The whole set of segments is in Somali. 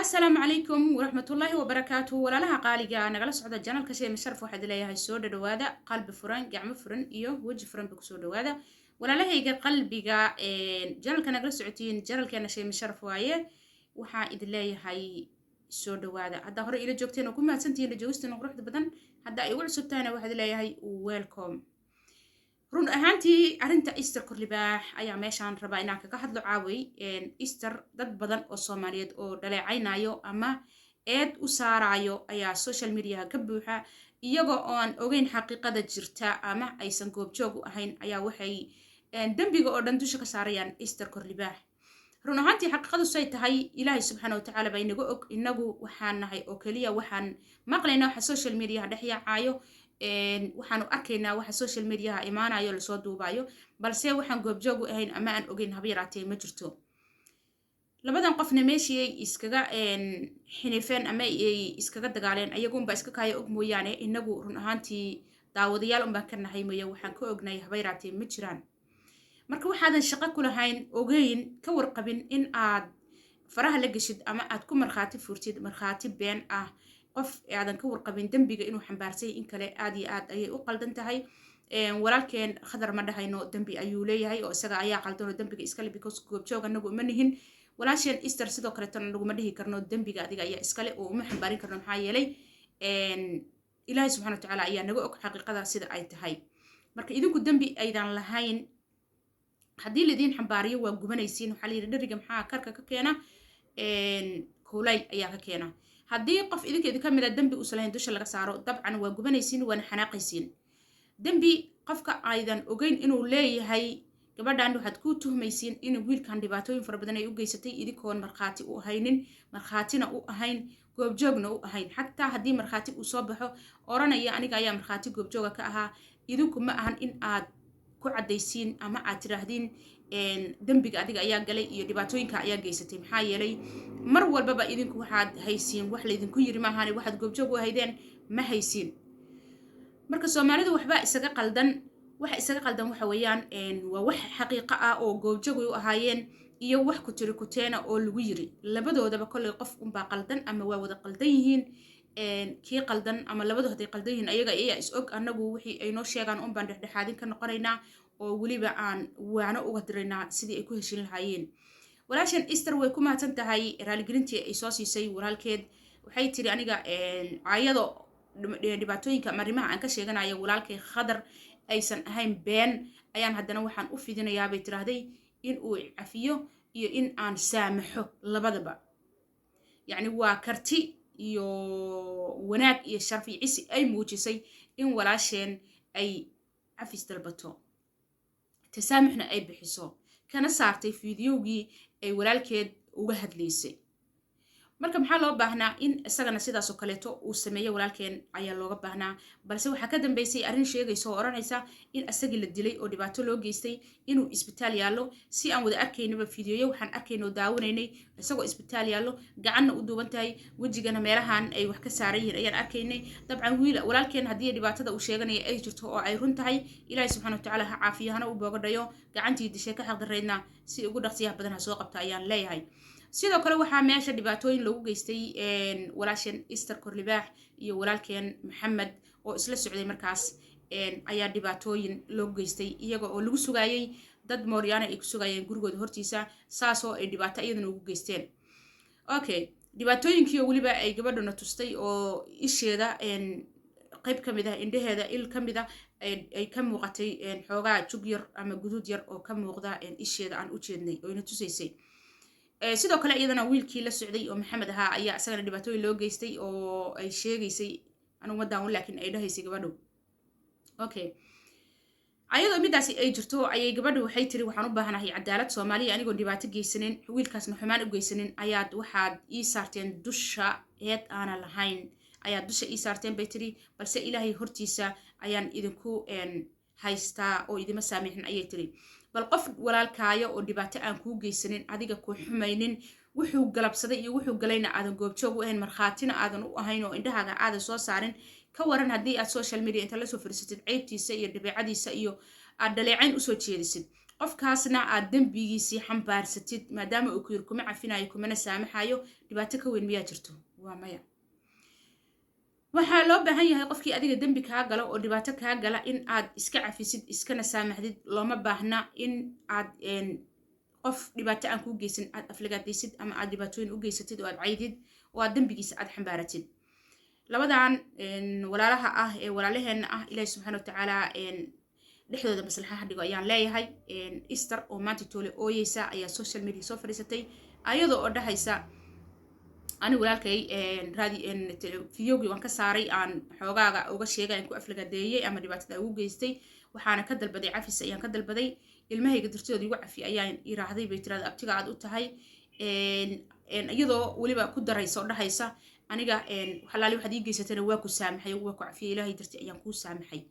السلام عليكم ورحمة الله وبركاته ولا لها قالقة نقل صعود الجنال كشيء مشرف واحد ليه هاي السودة دوادا قلب فرن قعم فرن إيوه وجه فرن بكسو دوادا ولا لها يجي قلبي جا جنال كان نقل سعودين جنال كان شيء مشرف وايه وحا إذا ليه هاي السودة دوادا هذا هو إلى جوكتين وكم ما سنتين لجوستين وروح بدن هذا يقول سبتانا واحد ليه هاي ويلكم run ahaantii arrinta Easter Kurlibaax ayaa meeshaan rabaa inaan kaga hadlo caaway Easter dad badan oo Soomaaliyeed oo dhaleecaynayo ama eed u saarayo ayaa social media ka buuxa iyagoo aan ogeyn xaqiiqada jirta ama aysan goobjoog u ahayn ayaa waxay dambiga oo dhan dusha ka saarayaan Easter Kurlibaax run ahaantii xaqiiqadu say tahay Ilaahay subxaanahu wa ta'aala baa inagu og inagu waxaan nahay oo kaliya waxaan maqlaynaa waxa social media dhex yaacayo waxaanu arkaynaa waxa social media imaanayo la soo duubayo balse waxaan goobjoog u ahayn ama aan ogeyn haba yaraatee ma jirto labadan qofna meeshii ay iskaga xinifeen ama ay iskaga dagaaleen ayagu unba iska kaaya og mooyaane inagu run ahaantii daawadayaal unbaan ka nahay mooye waxaan ka ognahay haba yaraatee ma jiraan marka waxaadan shaqo ku lahayn ogeyn ka warqabin in aad faraha la geshid ama aad ku markhaati furtid markhaati been ah qof aadan ka warqabin dambiga inuu xambaarsay in kale aad iyo aad ayay u qaldan tahay walaalkeen khadar ma dhahayno dambi ayuu leeyahay oo isaga ayaa qaldan oo dambiga iskale because goobjoog anagu uma nihin walaasheen Easter sidoo kale tan anagu ma dhihi karno dambiga adiga ayaa iskale oo uma xambaarin karno maxaa yeelay Ilaahay subxaanahu wa ta'aala ayaa naga og xaqiiqada sida ay tahay marka idinku dambi aydan lahayn haddii lidin xambaariyo waa gubanaysiin waxaa la yidhi dheriga maxaa karka ka keena kuulay ayaa ka keena haddii qof idinkeeda ka mid ah dambi uusan lahayn dusha laga saaro dabcan waa gubanaysiin waana xanaaqaysiin dambi qofka aydan ogeyn inuu leeyahay gabadhan waxaad ku tuhmaysiin in wiilkan dhibaatooyin fara badan ay u geysatay idinkoon markhaati u ahaynin markhaatina u ahayn goobjoogna u ahayn xataa haddii markhaati uu soo baxo oranaya aniga ayaa markhaati goobjooga ka ahaa idinku ma ahan in aad ku cadaysiin ama aad tiraahdeen dambiga adiga ayaa galay iyo dhibaatooyinka ayaa geysatay maxaa yeelay mar walbaba idinku waxaad haysiin wax la idinku yiri ma ahan waxaad goobjoog u ahaydeen ma haysiin marka Soomaalidu waxba isaga qaldan waxa weeyaan waa wax xaqiiqo ah oo goobjoog u ahaayeen iyo wax ku tiri kuteena oo lagu yiri labadoodaba kulli qof unba qaldan ama waa wada qaldan yihiin kii qaldan ama labadu haday qaldan yihiin ayaga ayaa is og anagu wixii ay noo sheegaan un baan dhexdhexaadin ka noqonaynaa oo waliba aan waana uga diraynaa sidii ay ku heshin lahaayeen walaashan Easter way ku mahadsan tahay raaligelintii ay soo siisay walaalkeed waxay tiri aniga ayado dhibaatooyinka marimaha aan ka sheeganayo walaalkay khadar aysan ahayn been ayaan haddana waxaan u fidinayaa bay tiraahday in uu cafiyo iyo in aan saamaxo labadaba yacni waa karti iyo wanaag iyo sharaf iyo cisi ay muujisay in walaasheen ay cafis dalbato tasaamixna ay bixiso kana saartay fiidiyowgii ay walaalkeed uga hadlaysay marka maxaa loo baahnaa in isagana sidaas oo kaleeto uu sameeyo walaalkeen ayaa looga baahnaa balse waxaa ka dambeysay arrin sheegayso oo oranaysa in asagii la dilay oo dhibaato loo geystay inuu isbitaal yaallo si aan wada arkaynaba fiidiyoyo waxaan arkaynoo daawanaynay isagoo isbitaal yaallo gacanna u duuban tahay wejigana meelahan ay wax ka saaran yihiin ayaan arkaynay dabcan walaalkeen haddii dhibaatada uu sheeganaya ay jirto oo ay run tahay Ilaahay subxaanahu wa ta'aala ha caafiyo hana u boogadhayo gacantii dishay ka xaqdareydna si ugu dhaqsiyaha badan ha soo qabta ayaan leeyahay sidoo kale waxaa meesha dhibaatooyin lagu geystay walaasheen Easter Kurlibaax iyo walaalkeen Maxamed oo isla socday markaas ayaa dhibaatooyin loo geystay iyaga oo lagu sugayay dad Mooryaana ay ku sugayeen gurigooda hortiisa saasoo ay dhibaato iyadana ugu geysteen okay dhibaatooyinkii waliba ay gabadhuna tustay oo isheeda qayb kamid ah indhaheeda il kamid ah ay ka muuqatay xoogaa jug yar ama guduud yar oo ka muuqda isheeda aan u jeednay oo ina tusaysay sidoo kale iyadana wiilkii la socday oo Maxamed ahaa ayaa asagana dhibaatooyin loo geystay oo ay sheegaysay anigu ma daawan laakiin ay dhahaysay gabadhu okay ayadoo midaasi ay jirto ayay gabadhu waxay tiri waxaan u baahanahay cadaalad Soomaaliya anigoo dhibaato geysanin wiilkaasna xumaan u geysanin ayaad waxaad ii saarteen dusha eed aan lahayn ayaad dusha ii saarteen bay tiri balse Ilaahay hortiisa ayaan idinku haystaa oo idima saamixin ayay tiri bal qof walaalkaayo oo dhibaato aan kuu geysanin adiga ku xumaynin wuxuu galabsaday iyo wuxuu galayna aadan goobjoog u ahayn markhaatina aadan u ahayn oo indhahaaga aadan soo saarin ka waran haddii aad social media inta la soo fariisatid ceybtiisa iyo dabeecadiisa iyo aad dhaleecayn u soo jeedisid qofkaasna aad dembigiisii xambaarsatid maadaama uu ku yiri kuma cafinayo kumana saamaxayo dhibaato ka weyn miyaa jirto waa maya waxaa loo baahan yahay qofkii adiga dembi kaa gala oo dhibaato kaa gala in aad iska cafisid iskana saamaxdid looma baahna in aad qof dhibaato aan kuu geysan aad aflagaadaysid ama aad dhibaatooyin u geysatid oo aad caydid oo aad dembigiisa aad xambaaratid labadan walaalaha ah ee walaalaheenna ah ilaahi subxaana watacaala dhexdooda maslaxa dhigo ayaan leeyahay Easter oo maanta toole ooyeysa ayaa social media soo fadhiisatay ayadoo oo dhahaysa ani walaalkay fiyoogii waan ka saaray aan xoogaaga uga sheegay aan ku aflagaadeeyay ama dhibaatada ugu geystay waxaana ka dalbaday cafis ayaan ka dalbaday ilmahayga dartooda igu cafi ayaan iraahday bay tirada abtiga aad u tahay iyadoo weliba ku daraysa oo dhahaysa aniga xalaali waxaad ii geysatana waa ku saamaxay waa ku cafiyay ilaahay dartii ayaan kuu saamaxay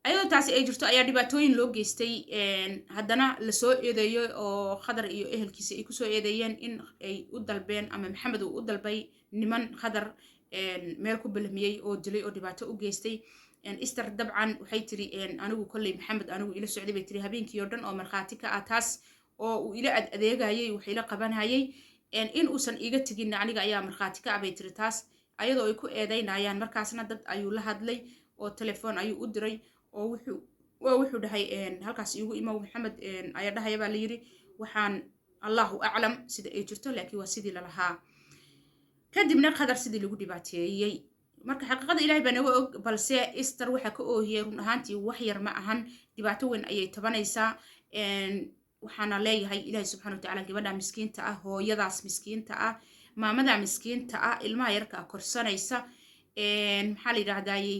ayadoo taasi ay jirto ayaa dhibaatooyin loo geystay haddana lasoo eedeeyo oo khadar iyo ehelkiisa ay kusoo eedeeyeen in ay u dalbeen ama maxamed uu u dalbay niman khadar meel ku balmiyey oo dilay oo dhibaato u geystay Easter dabcan waxay tiri anigu kolley maxamed anigu ila socday bay tiri habeenkii oo dhan oo markhaati ka ah taas oo uu ila adeegayay wax ila qabanayay in uusan iga tegin aniga ayaa markhaati ka ah bay tiri taas ayadoo ay ku eedeynayaan markaasna dad ayuu la hadlay oo telefoon ayuu u diray oo wuxuu dhahay halkaas igu imow maxamed ayaa dhahaya baa la yiri waxaan allahu aclam sida ay jirto laakiin waa sidii la lahaa kadibna khadar sidii lagu dhibaateeyay marka xaqiiqada ilaahay baa naga og balse Easter waxa ka oohiyay run ahaantii wax yar ma ahan dhibaato weyn ayay tabanaysaa waxaana leeyahay ilaahay subxaana watacaala gabadha miskiinta ah hooyadaas miskiinta ah maamada miskiinta ah ilmaha yarka korsanaysa maxaa la yidhahdayey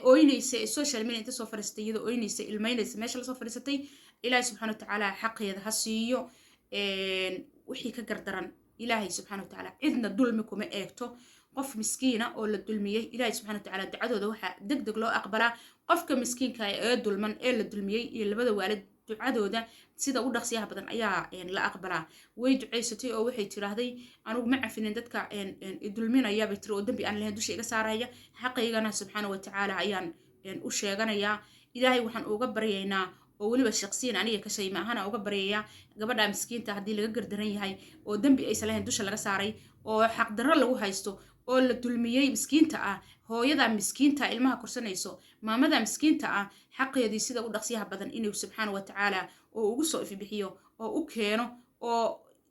ooynaysa social media inta soo fariistay iyadoo ooynaysa ilmaynaysa meesha la soo fariisatay ilaahay subxaana watacaala xaqeeda ha siiyo wixii ka gardaran ilaahay subxaana watacaala cidna dulmi kuma eegto qof miskiina oo la dulmiyey ilaahay subxaana watacaala ducadooda waxaa degdeg loo aqbalaa qofka miskiinka ee dulman ee la dulmiyey iyo labada waalid ducadooda sida u dhaqsiyaha badan ayaa la aqbalaa way ducaysatay oo waxay tiraahday anigu ma cafinin dadka dulminaya bay tiri oo dambi aan lahayn dusha iga saaraya xaqaygana subxaana watacaala ayaan u sheeganayaa ilaahay waxaan uga baryaynaa oo weliba shaqsiyan aniga ka shay maahana uga baryayaa gabadha miskiinta haddii laga gardaran yahay oo dambi aysan lahayn dusha laga saaray oo xaqdarro lagu haysto oo la dulmiyey miskiinta ah hooyada miskiinta ilmaha korsanayso maamada miskiinta ah xaqeedii sida u dhaqsiyaha badan inuu subxaana watacaala oo ugu soo ifibixiyo oo u keeno oo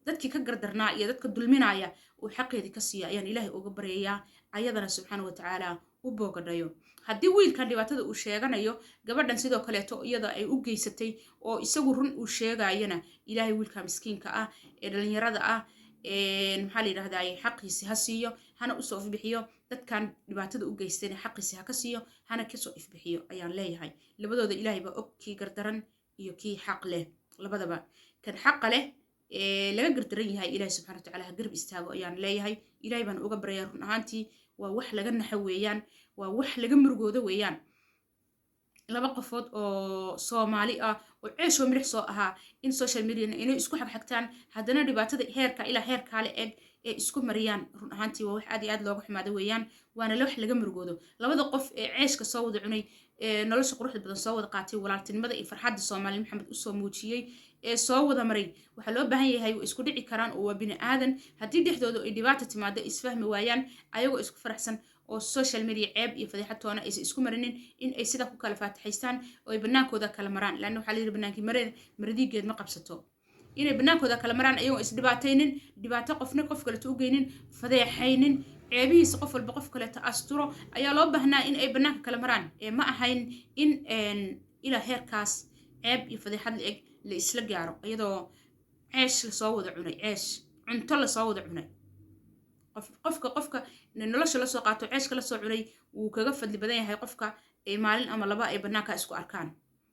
dadkii ka gardarnaa iyo dadka dulminaya uu xaqeedii ka siiyo ayaan ilaahay uga baryayaa ayadana subxaana watacaala u boogadhayo haddii wiilkan dhibaatada uu sheeganayo gabadhan sidoo kaleeto iyada ay u geysatay oo isagu run uu sheegayana ilaahay wiilka miskiinka ah ee dhalinyarada ah maxaa la yidhahdaa xaqiisi ha siiyo hana usoo ifbixiyo dadkan dhibaatada u geystayna xaqiisi ha ka siiyo hana kasoo ifbixiyo ayaan leeyahay labadooda ilaahay baa og kii gardaran iyo kii xaq leh labadaba kan xaqa leh laga gardaran yahay ilaahay subxana watacaala ha garab istaago ayaan leeyahay ilaahay baan uga baryaa run ahaantii waa wax laga naxo weeyaan waa wax laga murugoodo weeyaan laba qofood oo Soomaali ah oo ceesho milix soo ahaa in social media inay isku xagxagtaan haddana dhibaatada heerka ilaa heerka la eg ee isku mariyaan run ahaantii waa wax aad iyo aad looga xumaado weeyaan waana wax laga murugoodo labada qof ee ceeshka soo wada cunay nolosha quruxda badan soo wada qaatay walaaltinimada iyo farxadda Soomaali maxamed u soo muujiyay ee soo wada maray waxa loo baahan yahay isku dhici karaan oo waa bini aadan haddii dhexdooda ay dhibaato timaado isfahmi waayaan ayagoo isku faraxsan oo social media ceeb iyo fadeexad toona aysan isku marinin in ay sida ku kala faataxaystaan oo ay banaankooda kala maraan laana waxaa la yiri banaankii maradiigeed ma qabsato inay banaankooda kala maraan ayagoo is dhibaataynin dhibaato qofna qof kale u geynin fadeexaynin ceebihiisa qof walba qof kale asturo ayaa loo baahnaa in ay banaanka kala maraan ma ahayn in ilaa heerkaas ceeb iyo fadeexad la eg la isla gaaro iyadoo ceesh la soo wada cunay ceesh cunto la soo wada cunay qofka nolosha la soo qaato ceeshka la soo cunay wuu kaga fadli badan yahay qofka ay maalin ama laba ay banaanka isku arkaan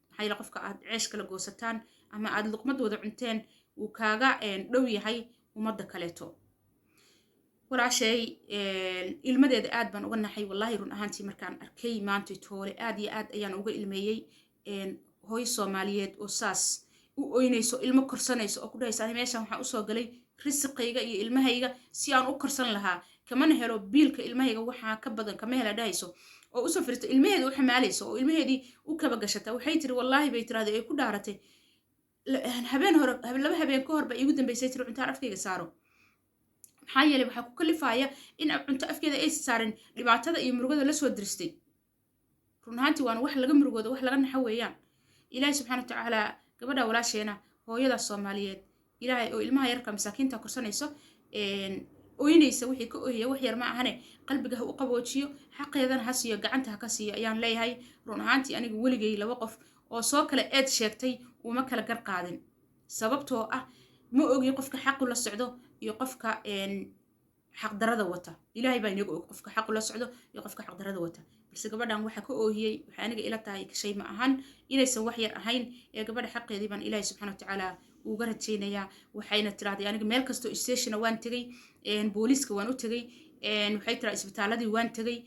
maxaa yeelay qofka aad ceeshka la goosataan ama aad luqmad wada cunteen wuu kaaga dhow yahay ummadda kaleeto walaashay ilmadeeda aad baan uga naxay wallahi run ahaantii markaan arkay maanta toole aad iyo aad ayaan uga ilmeeyey hooyo Soomaaliyeed oo saas u ooynayso ilmo korsanayso oo ku dhahaysa meeshan waxaan usoo galay risqayga iyo ilmahayga si aan u korsan lahaa kamana helo biilka ilmahayga waxaa ka badan kama hela dhahayso oo u safirto ilmaheeda u xamaalayso oo ilmaheedii u kaba gashata waxay tiri wallaahi bay tiraahday ay ku dhaaratay habeen hore laba habeen ka hor ba iigu dambaysay tiri cuntaan afkayga saaro maxaa yeelay waxaa ku kalifaya in cunto afkeeda ay saarin dhibaatada iyo murugada la soo diristay run ahaantii waana wax laga murugooda wax laga naxo weeyaan ilaahay subxaana watacaala gabadha walaasheena hooyada soomaaliyeed ilaahay oo ilmaha yarka masaakiinta korsanayso ooynaysa wixii ka oohiya wax yar ma ahane qalbiga ha u qaboojiyo xaqeedana ha siiyo gacanta ha ka siiyo ayaan leeyahay run ahaantii aniga weligay laba qof oo soo kale eed sheegtay uma kala gar qaadin sababtoo ah ma ogi qofka xaqu la socdo iyo qofka xaq darada wata ilaahay baa inaga og qofka xaqu la socdo iyo qofka xaq darada wata balse gabadhan waxa ka oohiyey waxa aniga ila tahay shay ma ahan inaysan wax yar ahayn ee gabadha xaqeedii baan ilaahay subxaana watacaala uga rajaynayaa waxayna tiraahday aniga meel kastoo stationa waan tegey booliiska waan u tegey waxay tiraa isbitaaladii waan tegey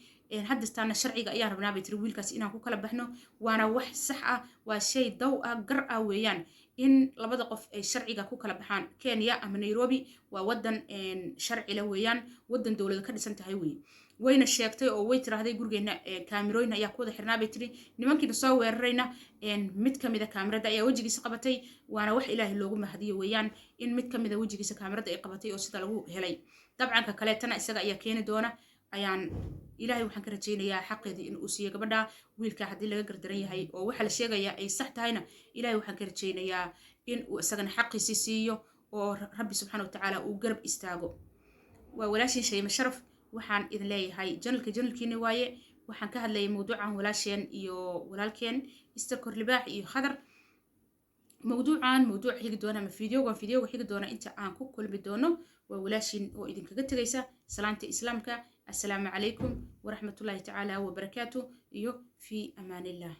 haddastaana sharciga ayaan rabnaa bay tiri wiilkaas inaan ku kala baxno waana wax sax ah waa shay daw ah gar ah weeyaan in labada qof ay sharciga ku kala baxaan kenya ama nairobi waa wadan sharci la weeyaan wadan dowlada ka dhisan tahay weeye wayna sheegtay oo way tiraahday gurigeena kaamirooyin ayaa ku wada xirnaa bay tiri nimankiina soo weerarayna mid ka mid a kaamirada ayaa wejigiisa qabatay waana wax ilaahay loogu mahadiyo weeyaan in mid ka mid a wejigiisa kaamirada ay qabatay oo sida lagu helay dabcanka kaleetana isaga ayaa keeni doona ayaan ilaahay waxaan ka rajaynayaa xaqeedii in uu siiyo gabadha wiilka haddii laga gardaran yahay oo waxa la sheegayaa ay sax tahayna ilaahay waxaan ka rajaynayaa in uu isagana xaqiisii siiyo oo rabbi subxaana watacaala uu garab istaago waa walaashin shayma sharaf waxaan idin leeyahay janalkiini waaye waxaan ka hadlayay mawduucan walaasheen iyo walaalkeen ister korlibaax iyo khadar mawduucan mawduuc xigi doona ama fideoga xigi doona inta aan ku kulmi doono waa walaashin oo idinkaga tegaysa salaanta islaamka السلام عليكم ورحمة الله تعالى وبركاته في أمان الله.